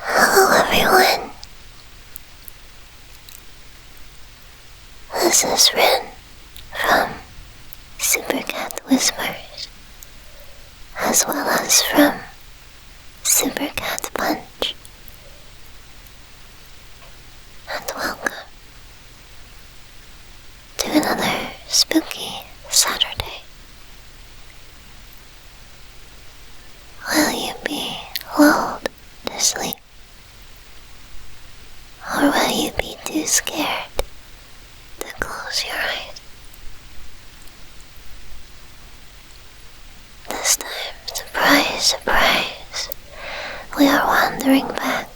Hello everyone. This is Rin from Supercat Whispers, as well as from Supercat Punch. And welcome to another spooky Saturday. Will you be lulled to sleep? Or will you be too scared to close your eyes? This time, surprise, surprise, we are wandering back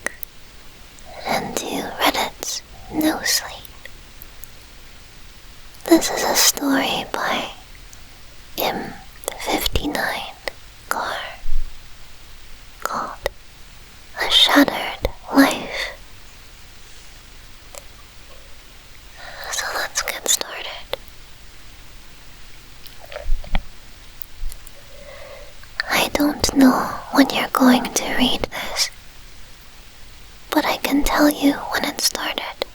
into Reddit's nosleep. This is a story by FFXIV called A Shattered Life. So let's get started. I don't know when you're going to read this, but I can tell you when it started.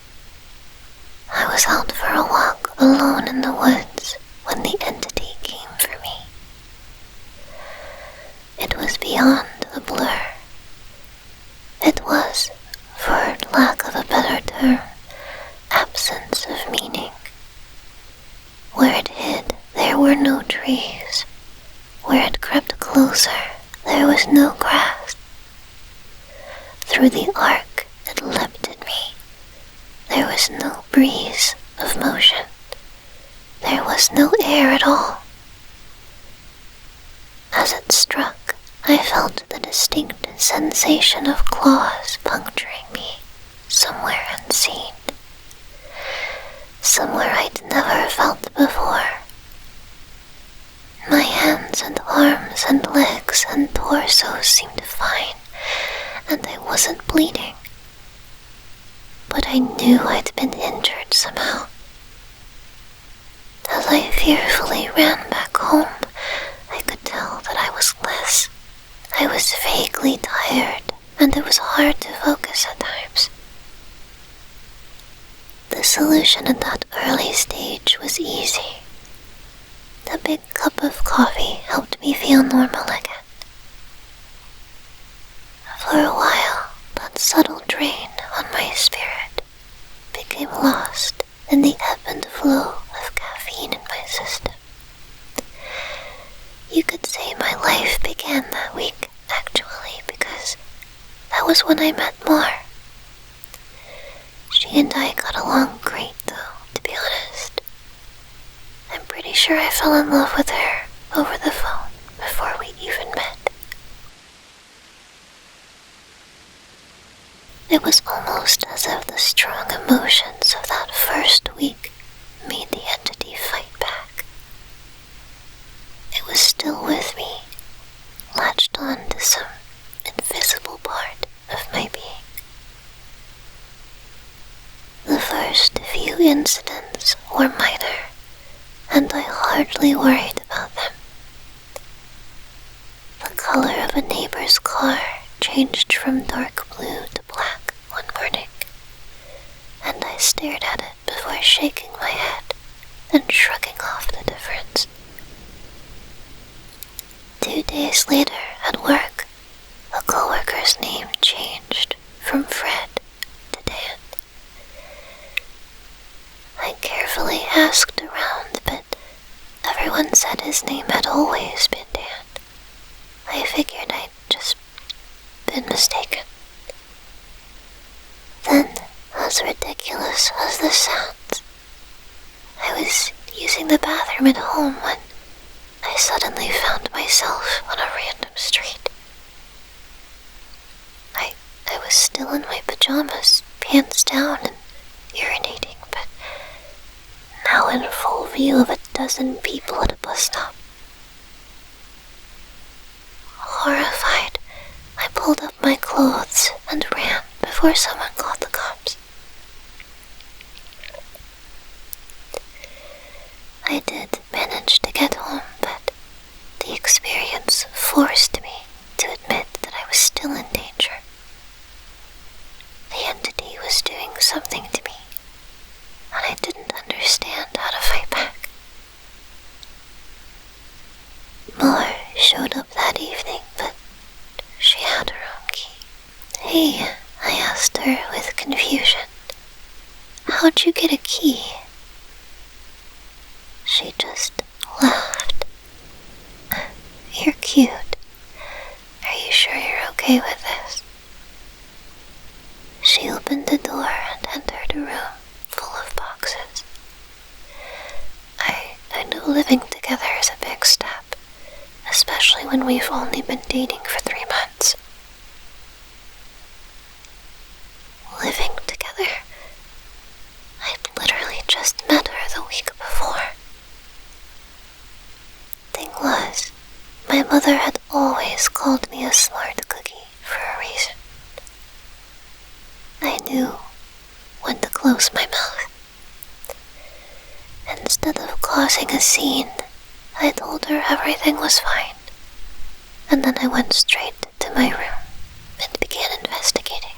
I was out for a walk alone in the woods when the entity came for me. It was beyond a blur. It was, for lack of a better term, absence of meaning. Where it hid, there were no trees. Where it crept closer, there was no grass. Through the arc, it leapt at me. There was no breeze of motion. There was no air at all. As it struck, I felt the distinct sensation of claws puncturing me somewhere unseen. Somewhere I'd never felt before. My hands and arms and legs and torso seemed fine, and I wasn't bleeding. But I knew I'd been injured somehow. As I fearfully ran back home, I could tell that I was less. I was vaguely tired, and it was hard to focus at times. The solution at that early stage was easy. A big cup of coffee helped me feel normal again. For a while, that subtle drain on my spirit became lost in the ebb and flow of caffeine in my system. You could say my life began that week, actually, because that was when I met Mar. She and I got along great, though, to be honest. I'm pretty sure I fell in love with her over the phone before we even met. It was almost as if the strong emotions of that first week made the entity fight back. It was still with me, latched on to some invisible part of my being. The first few incidents were minor, and I hardly worried about them. The color of a neighbor's car changed from dark blue to black one morning, and I stared at it before shaking my head and shrugging off the difference. 2 days later at work, a coworker's name changed from Fred to Dan. I carefully asked around, but everyone said his name had always been Dan. I figured I'd just been mistaken. Then, as ridiculous as this sounds, I was using the bathroom at home when I suddenly found myself on a random street. I was still in my pajamas, pants down and urinating, but now in full view of a dozen people at a bus stop. Horrified, I pulled up my clothes and ran before someone called the cops. I did manage to get home, but the experience forced me to admit that I was still in danger. something to me, and I didn't understand how to fight back. More showed up that evening, but she had her own key. "Hey," I asked her with confusion, "how'd you get a key?" She just laughed. "You're cute. Are you sure you're okay with this?" She opened the door and entered a room full of boxes. I know living together is a big step, especially when we've only been dating for 3 months. Living together? I'd literally just met her the week before. Thing was, my mother had always called me a smart cookie for a reason. I knew when to close my mouth. Instead of causing a scene, I told her everything was fine, and then I went straight to my room and began investigating.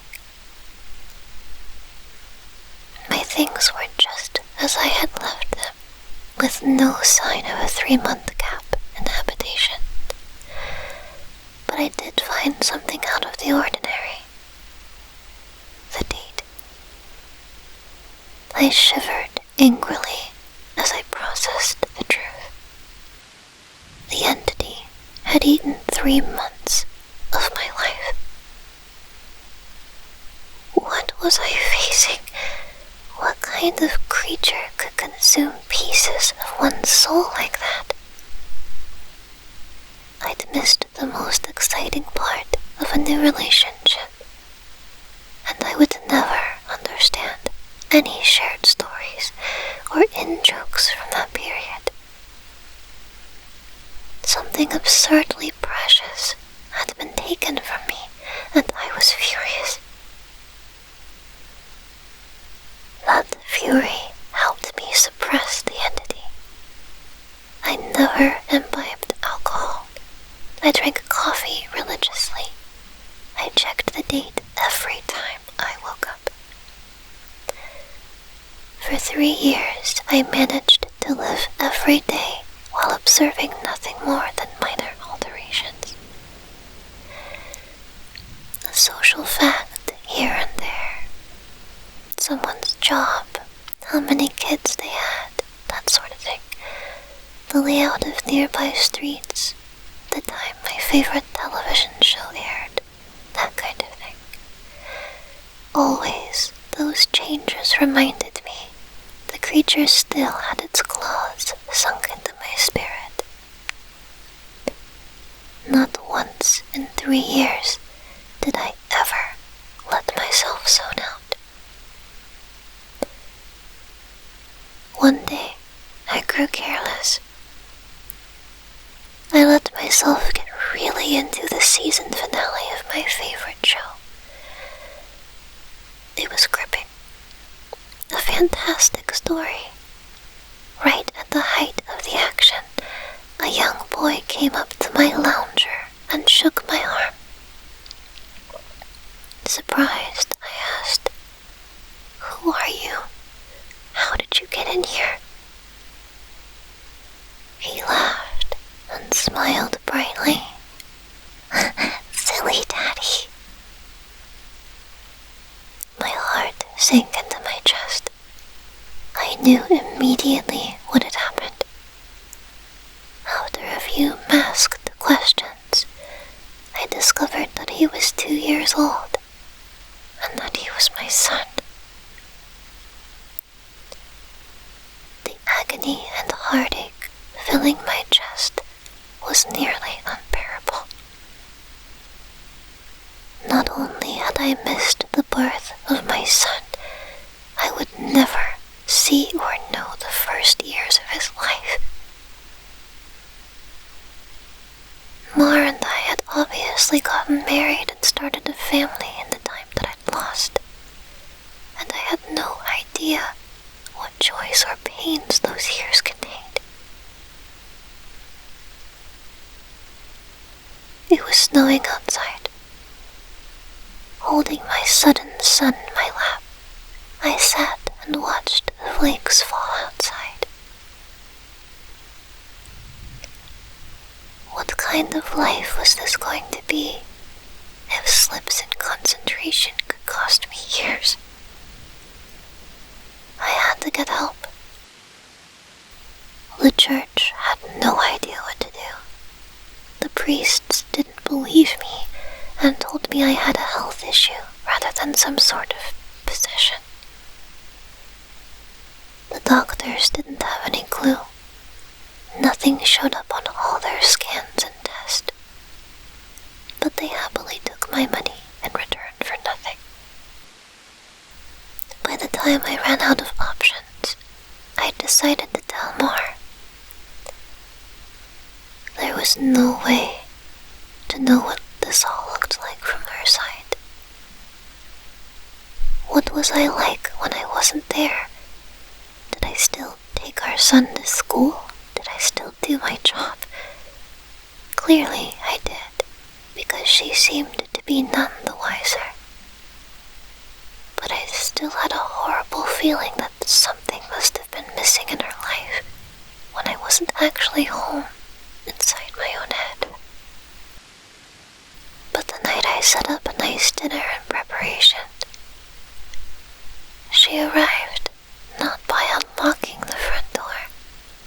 My things were just as I had left them, with no sign of a 3-month gap in habitation. But I did find something out of the ordinary. The date. I shivered angrily as I processed the truth. The entity had eaten 3 months of my life. What was I facing? What kind of creature could consume pieces of one's soul like that? I'd missed the most exciting part of a new relationship, and I would never understand any shared stories or in-jokes from that period. Something absurdly precious had been taken from me, and I was furious. That fury helped me suppress the entity. I never imbibed alcohol. I drank coffee religiously. I checked the date every time I woke up. For 3 years, I managed to live every day while observing nothing more than minor alterations. A social fact here and there, someone's job, how many kids they had, that sort of thing, the layout of nearby streets, the time my favorite television show aired, that kind of thing. Always, those changes reminded me the creature still had its claws sunk into my spirit. Not once in 3 years did I ever let myself zone out. One day, I grew careless. I let myself get really into the season finale of my favorite show. It was gripping. A fantastic story. Right at the height of the action, a young boy came up to my lounger and shook my arm. Surprised, I asked, "Who are you? How did you get in here?" He laughed and smiled brightly. "Silly Daddy." My heart sank into my chest. I knew immediately what had happened. After a few masked questions, I discovered that he was 2 years old, and that he was my son. The agony and heartache filling my chest was nearly unbearable. Not only had I missed the birth of my son, I would never see or know the first years of his life. Mar and I had obviously gotten married and started a family in the time that I'd lost, and I had no idea what joys or pains those years contained. It was snowing outside. Holding my sudden son in my lap, I sat and watched the flakes fall outside. What kind of life was this going to be if slips in concentration could cost me years? I had to get help. The church had no idea what to do. The priests didn't believe me and told me I had a health issue rather than some sort of possession. The doctors didn't have any clue. Nothing showed up on all their scans and tests. But they happily took my money in return for nothing. By the time I ran out of options, I decided to tell more. There was no way to know what this all looked like from her side. What was I like when I wasn't there? Did I still take our son to school? Did I still do my job? Clearly I did, because she seemed to be none the wiser. But I still had a horrible feeling that something must have been missing in her life when I wasn't actually home inside my own head. But the night I set up a nice dinner in preparation, she arrived not by unlocking the front door,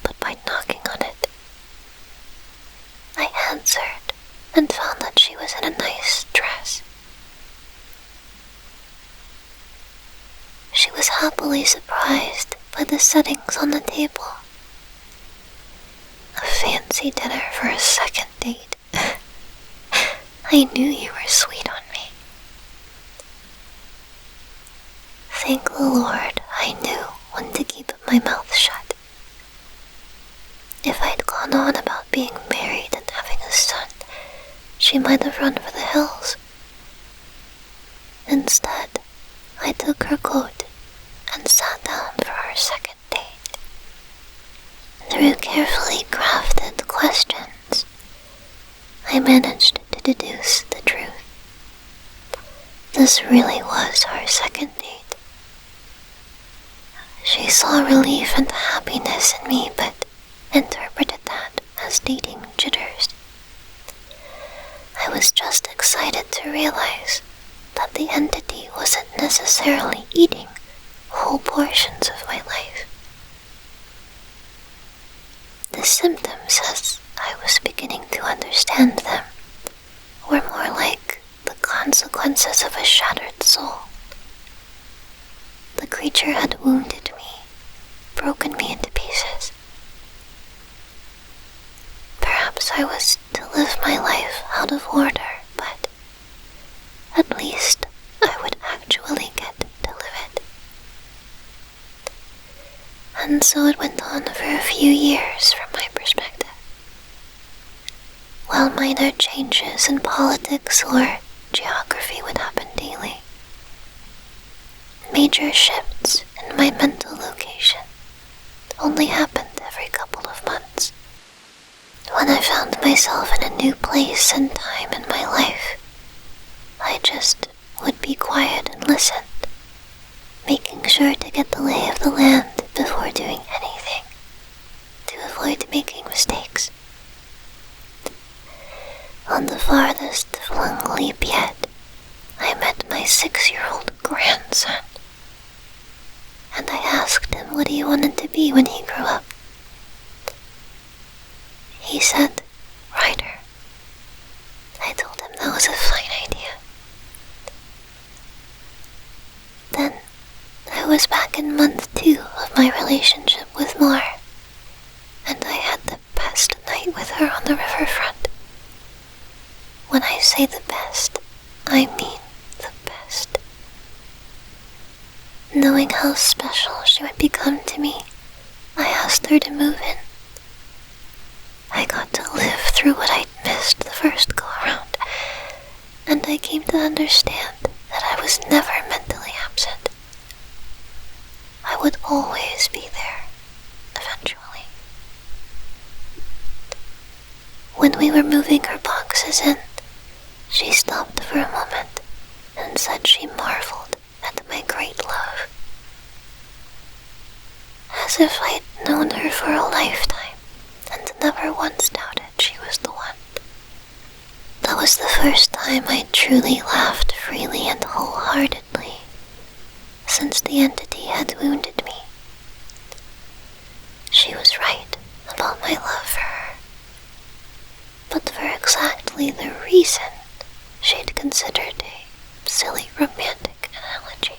but by knocking on it. I answered and found that she was in a nice dress. She was happily surprised by the settings on the table. A fancy dinner for a second date. I knew you were sweet on me. Thank the Lord I knew when to keep my mouth shut. If I'd gone on about being married and having a son, she might have run for the hills. Instead, I took her coat and sat down for our second date. Through carefully crafted questions, I managed to deduce the truth. This really was our second date. She saw relief and happiness in me, but interpreted that as dating jitters. I was just excited to realize that the entity wasn't necessarily eating whole portions of my life. The symptoms, as I was beginning to understand them, were more like the consequences of a shattered soul. The creature had wounded me, broken me into pieces. Perhaps I was to live my life out of order, but at least I would actually get to live it. And so it went on for a few years from my perspective. While minor changes in politics or geography would happen daily, major shifts in my mental location only happened every couple of months. When I found myself in a new place and time in my life, I just would be quiet and listen, making sure to get the lay of the land before doing anything, to avoid making mistakes. On the farthest flung leap yet, I met my 6-year-old grandson, and I asked him what he wanted to be when he grew up. He said, writer. I told him that was a fine idea. Then, I was back in month 2 of my relationship with Mar, and I had the best night with her on the riverfront. When I say the best, I mean the best. Knowing how special she would become to me, I asked her to move in. I got to live through what I'd missed the first go-around, and I came to understand that I was never mentally absent. I would always be there, eventually. When we were moving her boxes in, she stopped for a moment and said she marveled at my great love as if I'd known her for a lifetime and never once doubted she was the one. That was the first time I'd truly laughed freely and wholeheartedly since the entity had wounded me. She was right about my love for her, but for exactly the reason she'd considered a silly romantic analogy.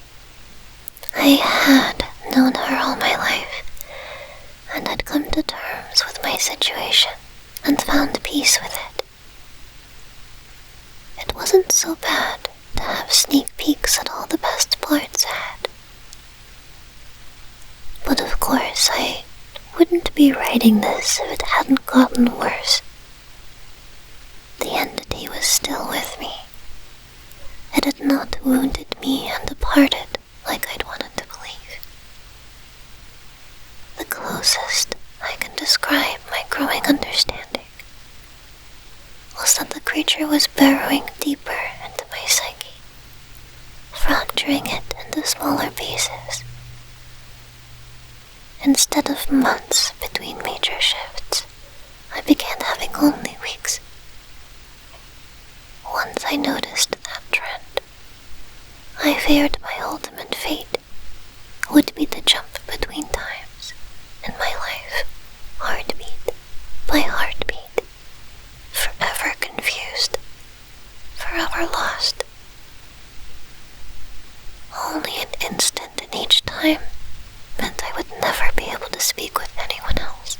I had known her all my life and had come to terms with my situation and found peace with it. It wasn't so bad to have sneak peeks at all the best parts ahead. But of course, I wouldn't be writing this if it hadn't gotten worse. The entity was still with me. It had not wounded me and departed like I'd wanted to believe. The closest I can describe my growing understanding was that the creature was burrowing deeper into my psyche, fracturing it into smaller pieces. Instead of months between major shifts, I began having only weeks. Once I noticed that trend, I feared my ultimate fate would be the jump between times in my life, heartbeat by heartbeat, forever confused, forever lost. Only an instant in each time meant I would never be able to speak with anyone else,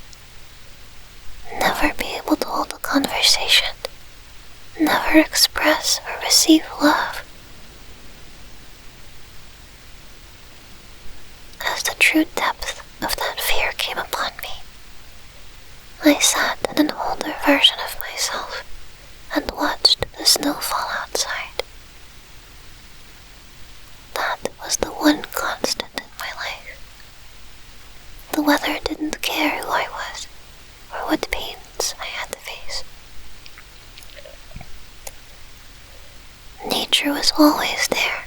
never be able to hold a conversation, never express or receive love. As the true depth of that fear came upon me, I sat in an older version of myself and watched the snow fall outside. That was the one constant in my life. The weather didn't care who I was or what pains I had to face. Nature was always there.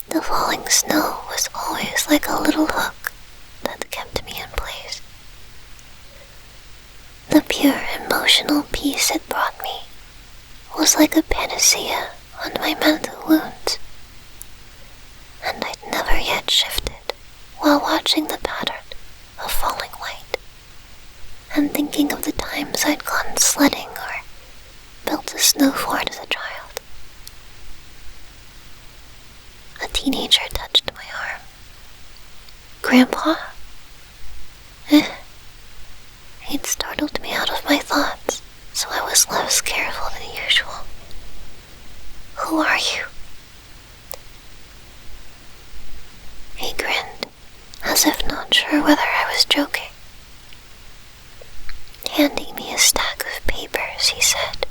The falling snow was always like a little hook that kept me in place. The pure emotional peace it brought me was like a panacea on my mental wounds, and I'd never yet shifted while watching the pattern of falling white and thinking of the times I'd gone sledding or built a snow fort as a child. A teenager touched my arm. "Grandpa?" He'd startled me out of my thoughts, so I was less careful than usual. "Who are you?" He grinned, as if not sure whether I was joking. Handing me a stack of papers, he said,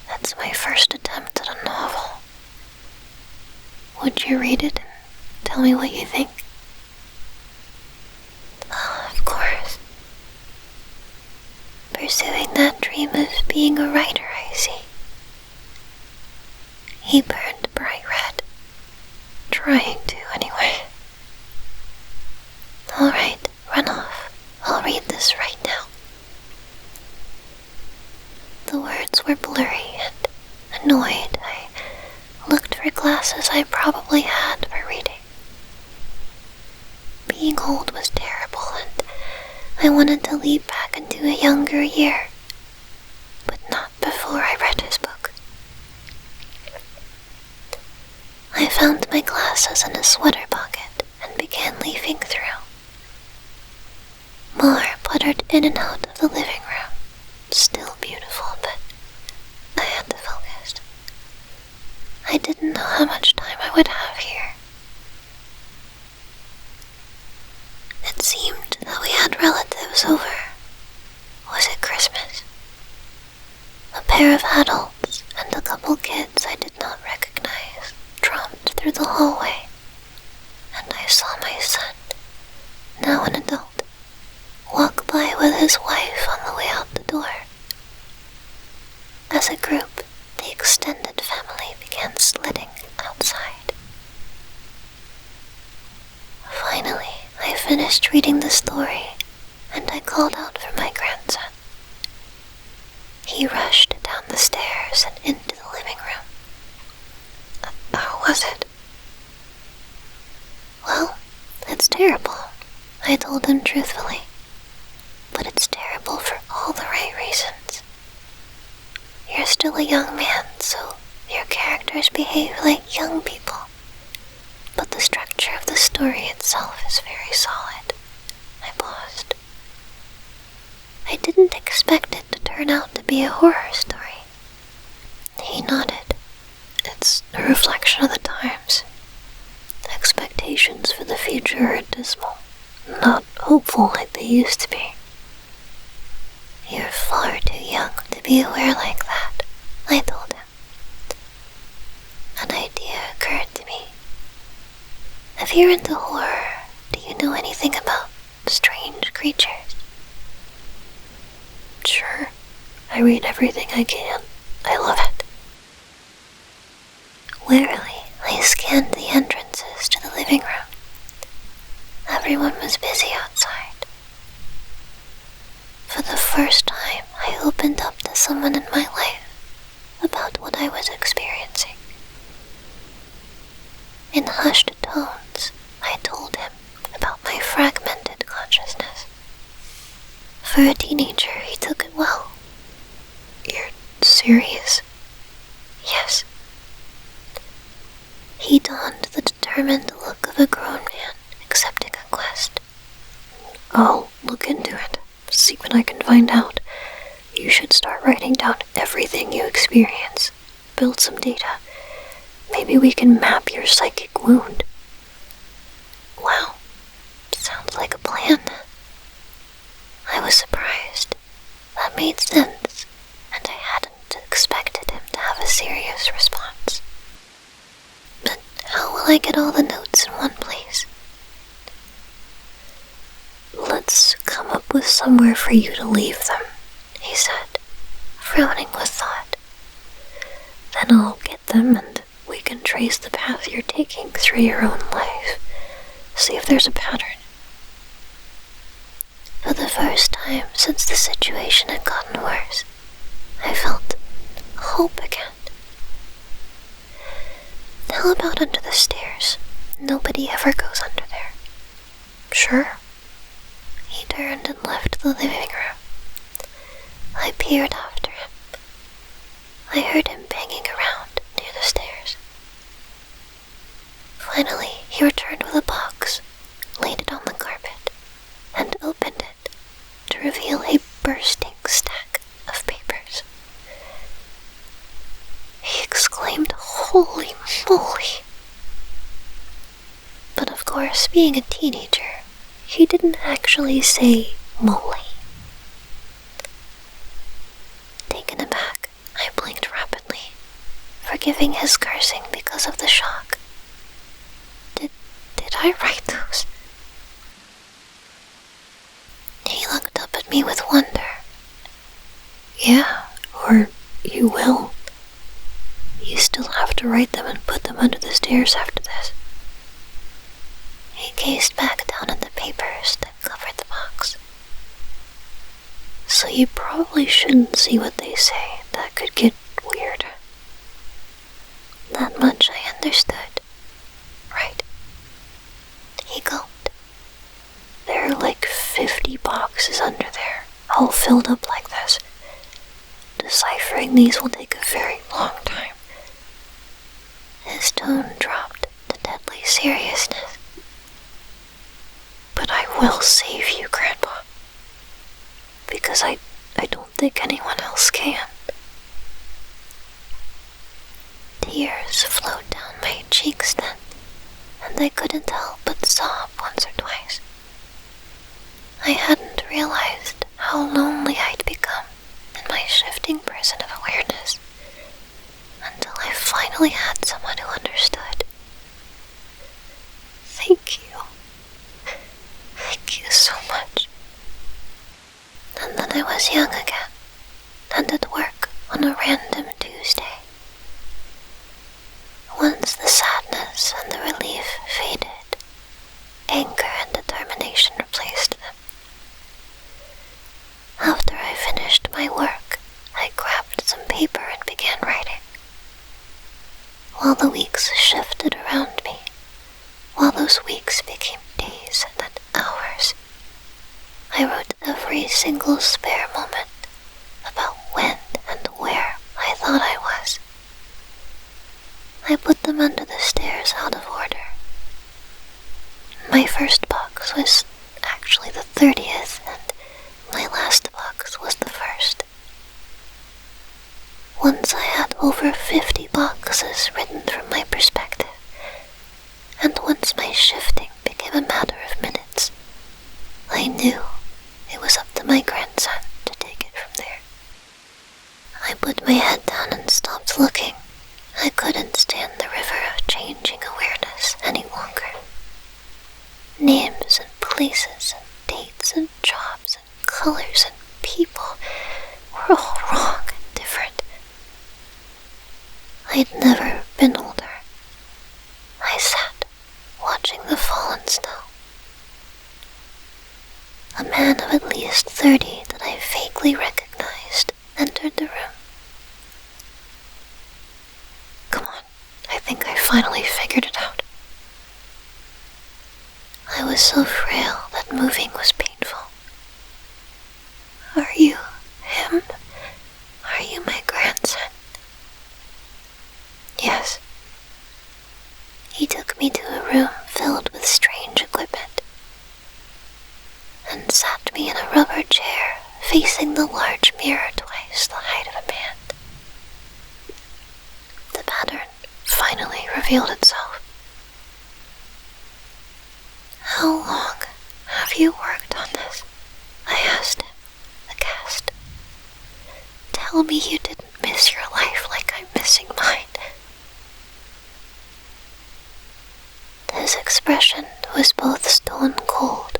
"That's my first attempt at a novel. Would you read it and tell me what you think?" "Oh, of course. Pursuing that dream of being a writer, I see." He burned bright red. Trying to, anyway. "Alright, run off. I'll read this right now." The words were blurry and annoyed. I looked for glasses I probably had for reading. Being old was terrible, and I wanted to leap back into a younger year, but not before I read his book. I found my glasses in a sweater pocket and began leafing through. More puttered in and out of the living room, still beautiful, but I had to focus. I didn't know how much time I would have here. It seemed that we had relatives over. Was it Christmas? A pair of adults and a couple kids I did not recognize tromped through the hallway, and I saw my son, now an adult, walk by with his wife on the way out the door. As a group, the extended family began sledding outside. Finally, finished reading the story, and I called out for my grandson. He rushed down the stairs and into the living room. How was it? Well, it's terrible, I told him truthfully. But it's terrible for all the right reasons. You're still a young man, so your characters behave like young people. But the structure of the story itself is very solid. I paused. I didn't expect it to turn out to be a horror story. He nodded. It's a reflection of the times. Expectations for the future are dismal, not hopeful like they used to be. You're far too young to be aware like that, I told him. An idea occurred to me. If you're into horror, do you know anything about strange creatures? Sure. I read everything I can. I love it. Warily, I scanned the entrances to the living room. Everyone was busy outside. For the first time, I opened up to someone in my life about what I was experiencing. In hushed tones, I told him about my fragmented consciousness. For a teenager, he took it well. You're serious? Yes. He donned the determined look of a grown man accepting a quest. I'll look into it, see what I can find out. You should start writing down everything you experience. Build some data. Maybe we can map your psychic wound. Wow, sounds like a plan. I was surprised. That made sense, and I hadn't expected him to have a serious response. But how will I get all the notes in one place? Let's come up with somewhere for you to leave them, he said, frowning with thought. Then I'll get them and we can trace the path you're taking through your own life. See if there's a pattern. For the first time since the situation had gotten worse, I felt hope again. How about under the stairs? Nobody ever goes under there. Sure. He turned and left the living room. I peered after him. I heard him banging around near the stairs. Finally, he returned with a box, laid it on the carpet, and opened it to reveal a bursting stack of papers. He exclaimed, "Holy moly!" But of course, being a teenager, he didn't actually say moly. Taken aback, I blinked rapidly, forgiving his cursing because of the shock. Did I write those? He looked up at me with wonder. Yeah, or you will. You still have to write them and put them under the stairs after this. He gazed back down at the papers that covered the box. So you probably shouldn't see what they say. That could get weird. That much I understood. Right. He gulped. There are like 50 boxes under there, all filled up like this. Deciphering these will take a very long time. His tone dropped to deadly seriousness. But I will save you, Grandpa. Because I don't think anyone else can. Tears flowed down my cheeks then, and I couldn't help but sob once or twice. I hadn't realized how lonely I'd become in my shifting prison of awareness until I finally had someone who understood. Thank you. Thank you so much. And then I was young again, and at work on a random Tuesday. Once the sadness and the relief faded, anger and determination while the weeks shifted around me, while those weeks became days and then hours, I wrote every single spare moment about when and where I thought I was. I put them under the stairs out of order. My first box was actually the 30th, and my last box was the 1st. Once I had over 50 boxes written from my perspective, and once my shifting became a matter of minutes, I knew it was up to my grandson to take it from there. I put my head down and stopped looking. I couldn't stand the river of changing awareness any longer. Names and places and dates and jobs and colors and people were all wrong and different. I'd never been older. I sat, watching the fallen snow. A man of at least 30 that I vaguely recognized entered the room. Come on, I think I finally figured it out. I was so frail that moving was painful. Are you him? Are you my grandson? Yes. He took me to a room filled with strange equipment and sat me in a rubber chair facing the large mirror twice the height of a man. The pattern finally revealed itself. How long have you worked on this? I asked him, aghast. Tell me you didn't miss your life like I'm missing mine. His expression was both stone cold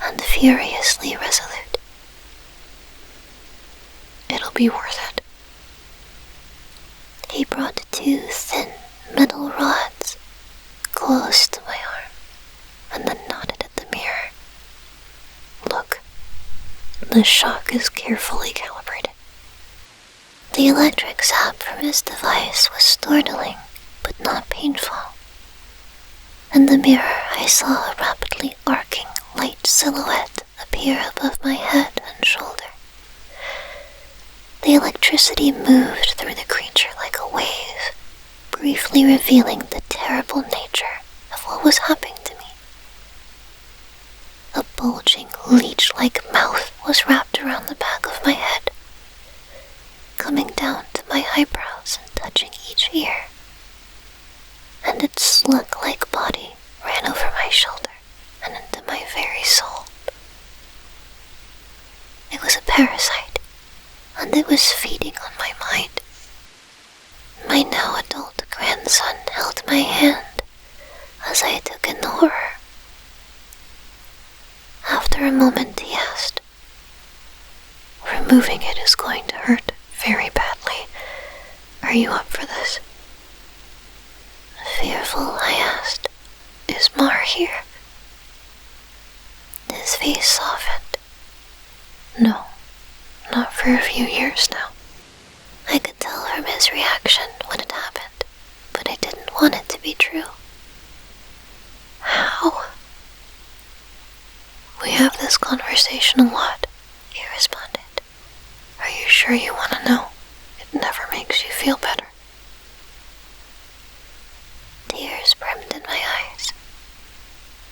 and furiously resolute. It'll be worth it. He brought 2 thin metal rods close to my arm and then nodded at the mirror. Look, the shock is carefully calibrated. The electric zap from his device was startling, but not painful. In the mirror, I saw a rapidly arcing light silhouette appear above my head and shoulder. The electricity moved through the creature like a wave, briefly revealing the terrible nature of what was happening to me. A bulging, leech-like mouth was wrapped around the back of my head, coming down to my eyebrows and touching each ear, and its slug-like body ran over my shoulder and into my very soul. It was a parasite, and it was feeding on my mind. My now adult grandson held my hand as I took in the horror. After a moment he asked, "Removing it is going to hurt very badly. Are you up for this?" Fearful, I asked, "Is Mar here?" His face softened. No, not for a few years now. I could tell from his reaction when it happened, but I didn't want it to be true. How? We have this conversation a lot, he responded. Are you sure you want to know? It never makes you feel better. Tears brimmed in my eyes.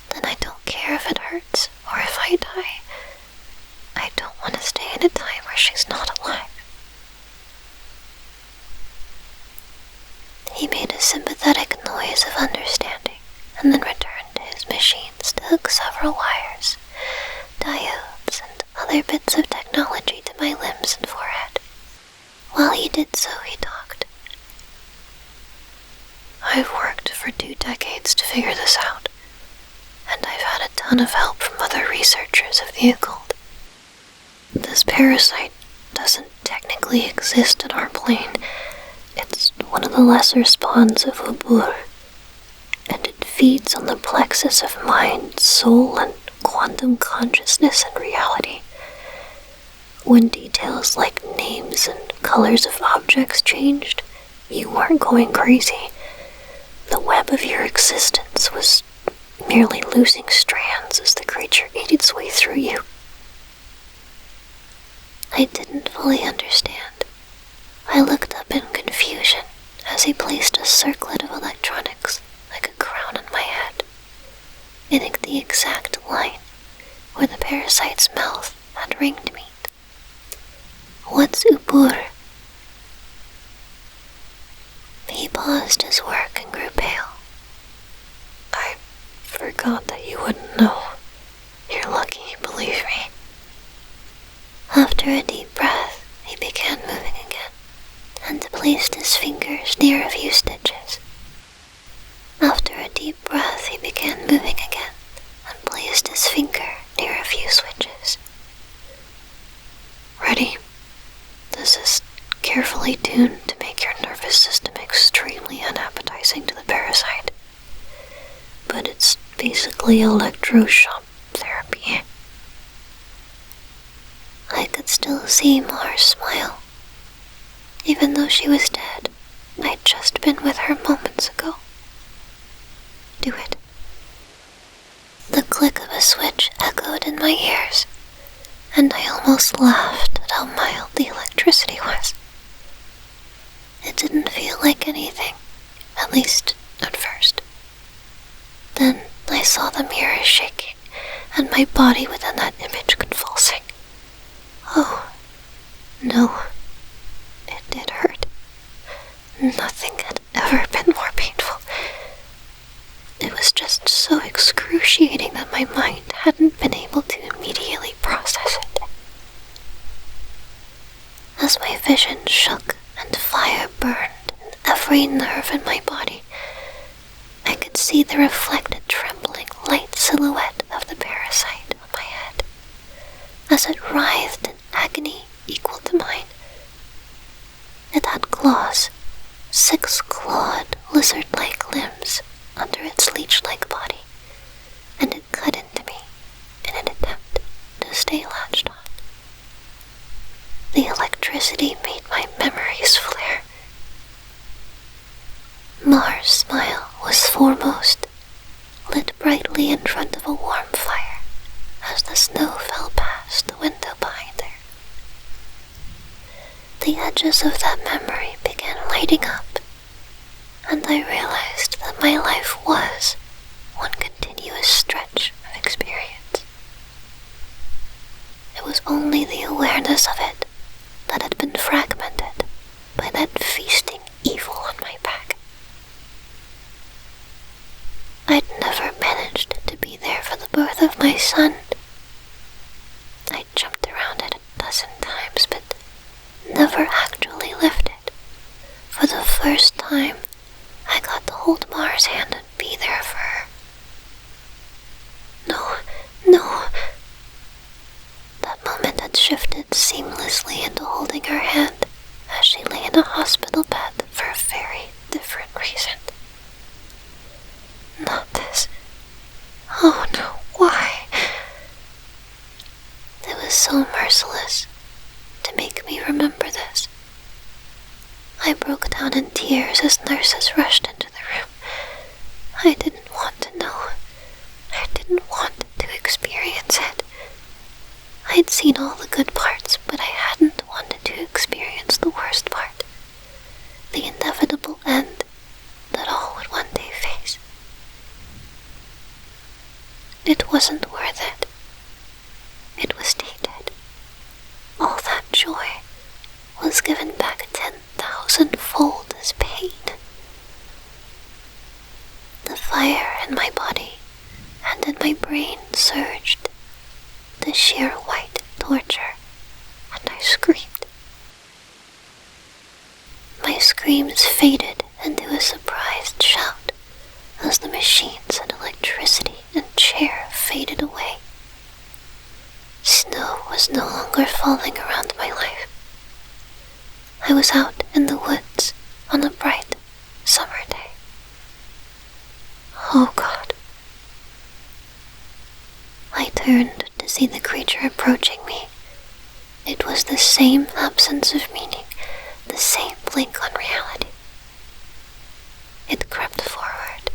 Then I don't care if it hurts or if I die. I don't want to stay in a time where she's not alive. He made a sympathetic noise of understanding and then returned to his machines to hook several wires, diodes, and other bits of technology to my limbs and forehead. While he did so, he talked. I've worked for 2 decades to figure this out, and I've had a ton of help from other researchers of the occult. This parasite doesn't technically exist in our plane. It's one of the lesser spawns of vtuber, and it feeds on the plexus of mind, soul, and quantum consciousness and reality. When details like names and colors of objects changed, you weren't going crazy. hope of your existence was merely losing strands as the creature ate its way through you. I didn't fully understand. I looked up in confusion as he placed a circlet of electronics like a crown on my head, in the exact line where the parasite's mouth had ringed me. What's Ubur? He paused his work and grew pale. I forgot that you wouldn't know. You're lucky, believe me. After a deep breath, he began moving again, and placed his fingers near a few stitches. After a deep breath, he began moving again, and placed his finger near a few switches. Ready? This is carefully tuned to make your nervous system extremely unappetizing to the parasite. But it's basically electroshock therapy. I could still see Mars smile. Even though she was dead, I'd just been with her moments ago. Do it. The click of a switch echoed in my ears, and I almost laughed at how mild the electricity was. It didn't feel like anything, at least at first. Then I saw the mirror shaking, and my body within that image convulsing. Oh, no. It did hurt. Nothing had ever been more painful. It was just so excruciating that my mind hadn't been able to immediately process it. As my vision shook and fire burned in every nerve in my body, I could see the reflected trembling light silhouette of the parasite on my head, as it writhed in agony equal to mine. It had claws, 6 clawed, lizard-like limbs under its leech-like body, and it cut into me in an attempt to stay latched on. The electricity made my memories flare. Mars' smile was foremost, lit brightly in front of a warm fire as the snow fell past the window behind her. The edges of that memory began lighting up, and I realized that my life was one continuous stretch of experience. It was only the awareness of it that had been fragmented by that feasting evil on my back. I'd never managed to be there for the birth of my son. I jumped around it 12 times, but never actually lifted. For the first time, I got to hold Mars' hand and be there for her. No, no. That moment had shifted seamlessly into holding her hand as she lay in a hospital bed for a very different reason. Not this. Oh no, why? It was so merciless to make me remember this. I broke down in tears as nurses rushed into the room. I didn't want to know. I didn't want to experience it. I'd seen all the good parts, but I hadn't wanted to experience the worst part. The inevitable end that all would one day face. It wasn't worth it. It was tainted. All that joy was given back 10,000-fold as pain. The fire in my body and in my brain surged, the sheer white torture, and I screamed. My screams faded into a surprised shout as the machines and electricity and chair faded away. Snow was no longer falling around my life. I was out in the woods on a bright summer day. Oh God. I turned to see the creature approaching me. It was the same absence of meaning, the same blink on reality. It crept forward,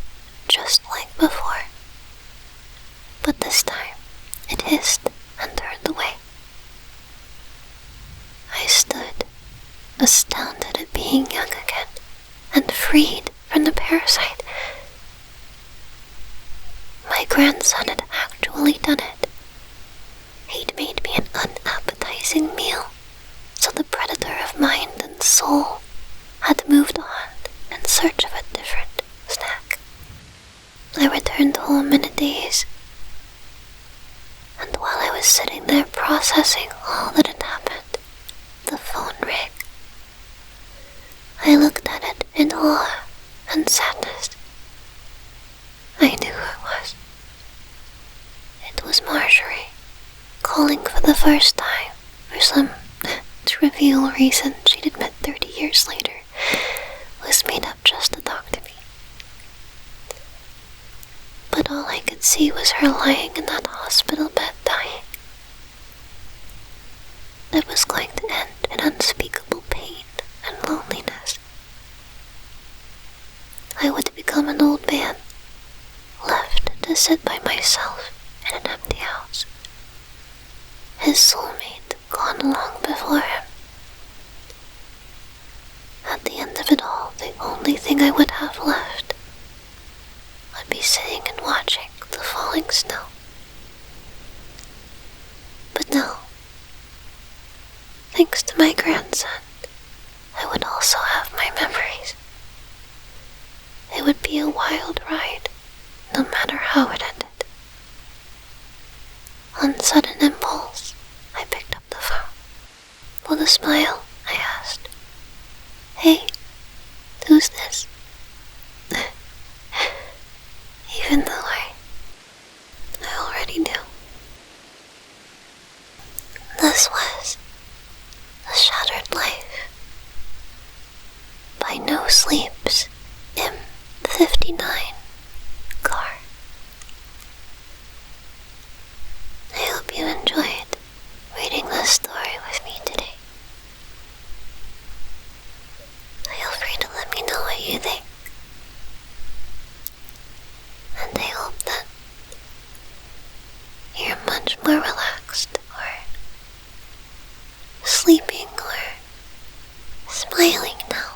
grandson had actually done it. He'd made me an unappetizing meal, so the predator of mind and soul had moved on in search of a different snack. I returned home in a daze, and while I was sitting there processing all that had happened, the phone rang. I looked at it in awe and sadness. I knew who it was. It was Marjorie, calling for the first time for some trivial reason she'd admit 30 years later was made up just to talk to me. But all I could see was her lying in that hospital bed dying. It was going to end in unspeakable pain and loneliness. I would become an old man, left to sit by myself in an empty house. His soulmate gone long before him. At the end of it all, the only thing I would have left would be sitting and watching the falling snow. But now, thanks to my grandson, I would also have my memories. It would be a wild ride, no matter how it ended. On sudden impulse, I picked up the phone. With a smile, I asked, "Hey, who's this?" Even though I already knew. This was The Shattered Life by Nosleep's M59 car. I hope you enjoyed reading this story with me today. Feel free to let me know what you think. And I hope that you're much more relaxed or sleeping or smiling now.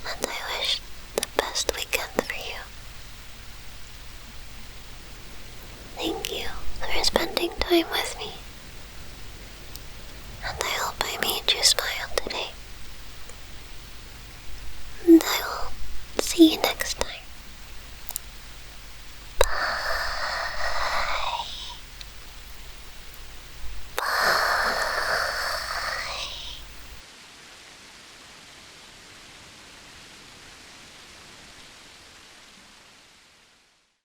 And I wish the best weekend for you. Thank you for spending time with me.